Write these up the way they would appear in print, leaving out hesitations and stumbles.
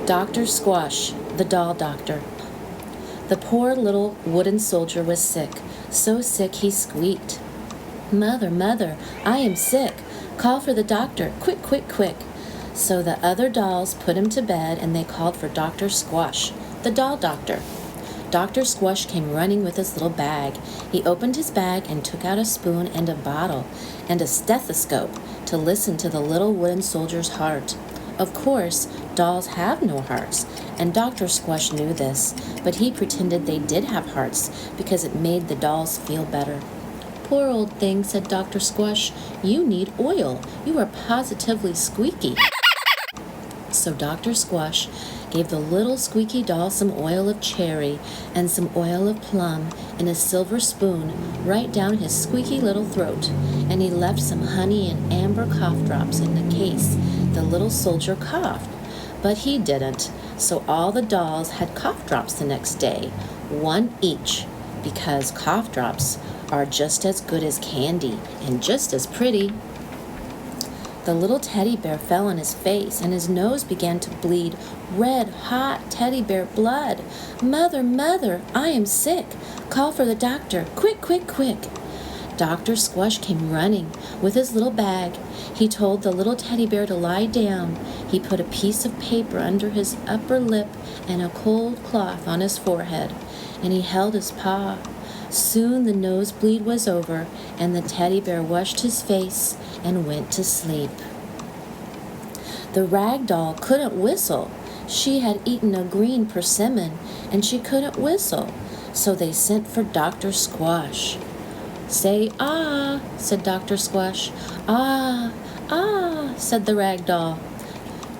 Dr. Squash, the doll doctor. The poor little wooden soldier was sick, so sick he squeaked. "Mother, mother, I am sick. Call for the doctor, quick, quick, quick." So the other dolls put him to bed and they called for Dr. Squash, the doll doctor. Dr. Squash came running with his little bag. He opened his bag and took out a spoon and a bottle and a stethoscope to listen to the little wooden soldier's heart. Of course, dolls have no hearts, and Dr. Squash knew this, but he pretended they did have hearts because it made the dolls feel better. "Poor old thing," said Dr. Squash. "You need oil. You are positively squeaky." So Dr. Squash gave the little squeaky doll some oil of cherry and some oil of plum in a silver spoon right down his squeaky little throat, and he left some honey and amber cough drops in the case the little soldier coughed. But he didn't, so all the dolls had cough drops the next day, one each, because cough drops are just as good as candy and just as pretty. The little teddy bear fell on his face, and his nose began to bleed red, hot teddy bear blood. "Mother, mother, I am sick. Call for the doctor. Quick, quick, quick." Dr. Squash came running with his little bag. He told the little teddy bear to lie down. He put a piece of paper under his upper lip and a cold cloth on his forehead, and he held his paw. Soon the nosebleed was over, and the teddy bear washed his face and went to sleep. The rag doll couldn't whistle. She had eaten a green persimmon, and she couldn't whistle, so they sent for Dr. Squash. "Say ah," said Dr. Squash. "Ah, ah," said the rag doll.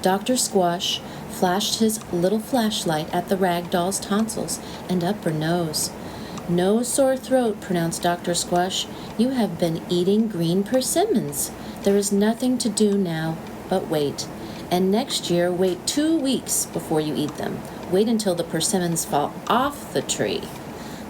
Dr. Squash flashed his little flashlight at the rag doll's tonsils and upper nose. "No sore throat," pronounced Dr. Squash. "You have been eating green persimmons. There is nothing to do now but wait. And next year, wait 2 weeks before you eat them. Wait until the persimmons fall off the tree."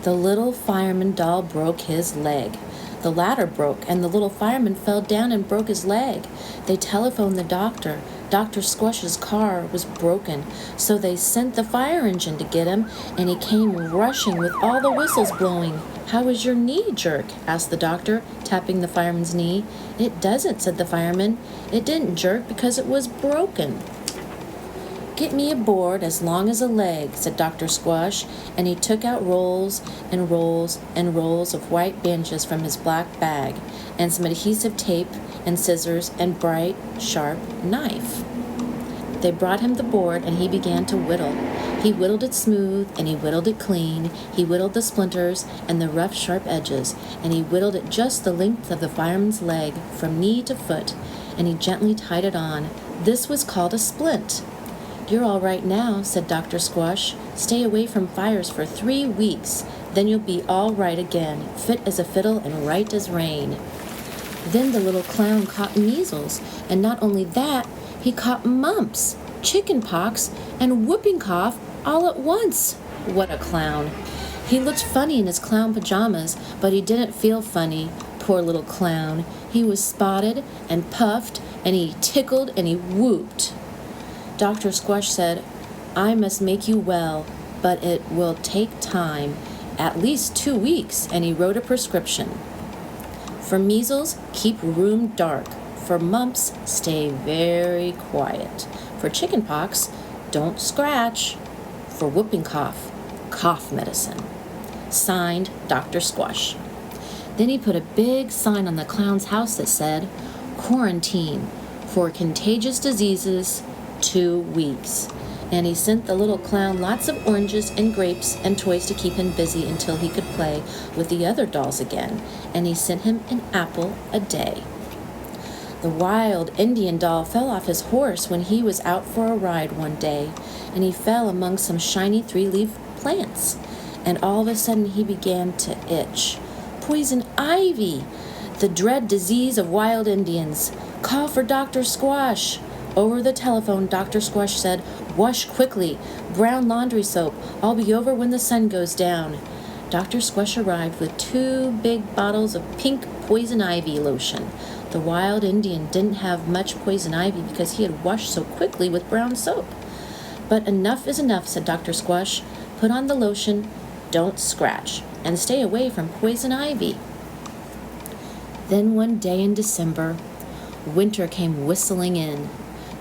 The little fireman doll broke his leg. The ladder broke, and the little fireman fell down and broke his leg. They telephoned the doctor. Dr. Squash's car was broken, so they sent the fire engine to get him, and he came rushing with all the whistles blowing. "How is your knee, jerk?" asked the doctor, tapping the fireman's knee. "It doesn't," said the fireman. "It didn't jerk because it was broken." "Get me a board as long as a leg," said Dr. Squash, and he took out rolls and rolls and rolls of white bandages from his black bag, and some adhesive tape and scissors and bright, sharp knife. They brought him the board, and he began to whittle. He whittled it smooth, and he whittled it clean. He whittled the splinters and the rough, sharp edges, and he whittled it just the length of the fireman's leg, from knee to foot, and he gently tied it on. This was called a splint. "You're all right now," said Dr. Squash. "Stay away from fires for 3 weeks. Then you'll be all right again, fit as a fiddle and right as rain." Then the little clown caught measles, and not only that, he caught mumps, chicken pox, and whooping cough all at once. What a clown! He looked funny in his clown pajamas, but he didn't feel funny. Poor little clown. He was spotted and puffed, and he tickled and he whooped. Dr. Squash said, "I must make you well, but it will take time, at least 2 weeks," and he wrote a prescription. For measles, keep room dark. For mumps, stay very quiet. For chicken pox, don't scratch. For whooping cough, cough medicine. Signed, Dr. Squash. Then he put a big sign on the clown's house that said, "Quarantine for contagious diseases, 2 weeks." And he sent the little clown lots of oranges and grapes and toys to keep him busy until he could play with the other dolls again. And he sent him an apple a day. The wild Indian doll fell off his horse when he was out for a ride one day, and he fell among some shiny 3-leaf plants. And all of a sudden he began to itch. Poison ivy! The dread disease of wild Indians. Call for Dr. Squash. Over the telephone, Dr. Squash said, "Wash quickly. Brown laundry soap. I'll be over when the sun goes down." Dr. Squash arrived with 2 big bottles of pink poison ivy lotion. The wild Indian didn't have much poison ivy because he had washed so quickly with brown soap. But enough is enough, said Dr. Squash. Put on the lotion, don't scratch, and stay away from poison ivy. Then one day in December, winter came whistling in.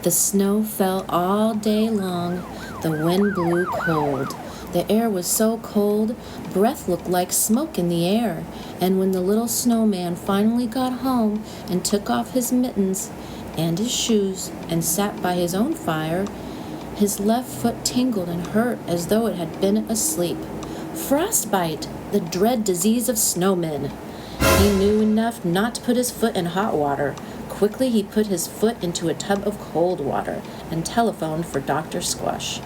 The snow fell all day long. The wind blew cold. The air was so cold, breath looked like smoke in the air. And when the little snowman finally got home and took off his mittens and his shoes and sat by his own fire, his left foot tingled and hurt as though it had been asleep. Frostbite, the dread disease of snowmen. He knew enough not to put his foot in hot water. Quickly he put his foot into a tub of cold water and telephoned for Dr. Squash.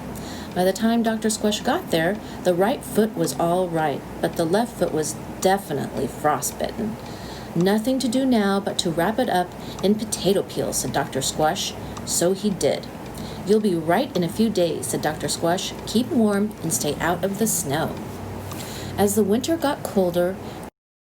By the time Dr. Squash got there, the right foot was all right, but the left foot was definitely frostbitten. Nothing to do now but to wrap it up in potato peel, said Dr. Squash. So he did. You'll be right in a few days, said Dr. Squash. Keep warm and stay out of the snow. As the winter got colder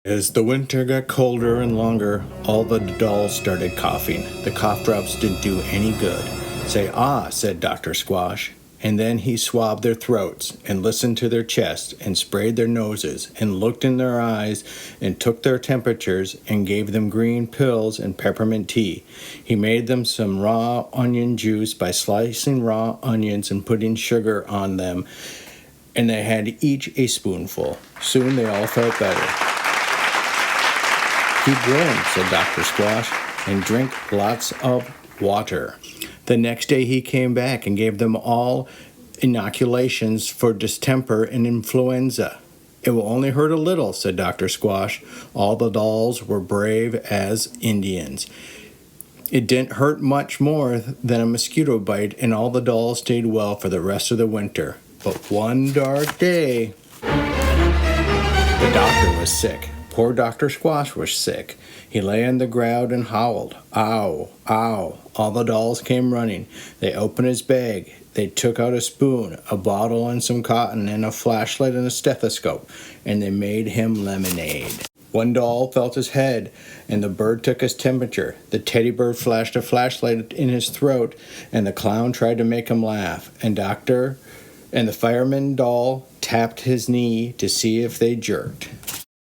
and longer, all the dolls started coughing. The cough drops didn't do any good. Say, "Ah," said Dr. Squash. And then he swabbed their throats and listened to their chests and sprayed their noses and looked in their eyes and took their temperatures and gave them green pills and peppermint tea. He made them some raw onion juice by slicing raw onions and putting sugar on them, and they had each a spoonful. Soon they all felt better. "Keep warm," said Dr. Squash, "and drink lots of water." The next day he came back and gave them all inoculations for distemper and influenza. "It will only hurt a little," said Dr. Squash. All the dolls were brave as Indians. It didn't hurt much more than a mosquito bite, and all the dolls stayed well for the rest of the winter. But one dark day, the doctor was sick. Poor Dr. Squash was sick. He lay on the ground and howled, "Ow, ow." All the dolls came running. They opened his bag. They took out a spoon, a bottle and some cotton, and a flashlight and a stethoscope, and they made him lemonade. One doll felt his head, and the bird took his temperature. The teddy bear flashed a flashlight in his throat, and the clown tried to make him laugh. And the fireman doll tapped his knee to see if they jerked.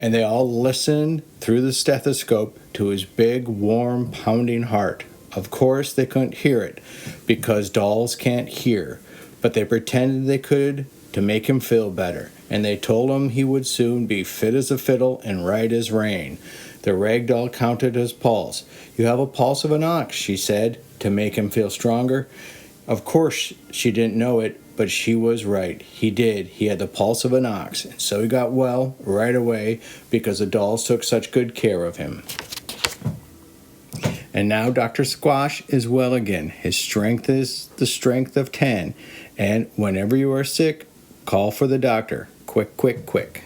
And they all listened through the stethoscope to his big, warm, pounding heart. Of course, they couldn't hear it, because dolls can't hear, but they pretended they could to make him feel better, and they told him he would soon be fit as a fiddle and right as rain. The rag doll counted his pulse. "You have a pulse of an ox," she said, to make him feel stronger. Of course, she didn't know it, but she was right. He did. He had the pulse of an ox, and so he got well right away because the dolls took such good care of him. And now Dr. Squash is well again. His strength is the strength of 10, and whenever you are sick, call for the doctor. Quick, quick, quick.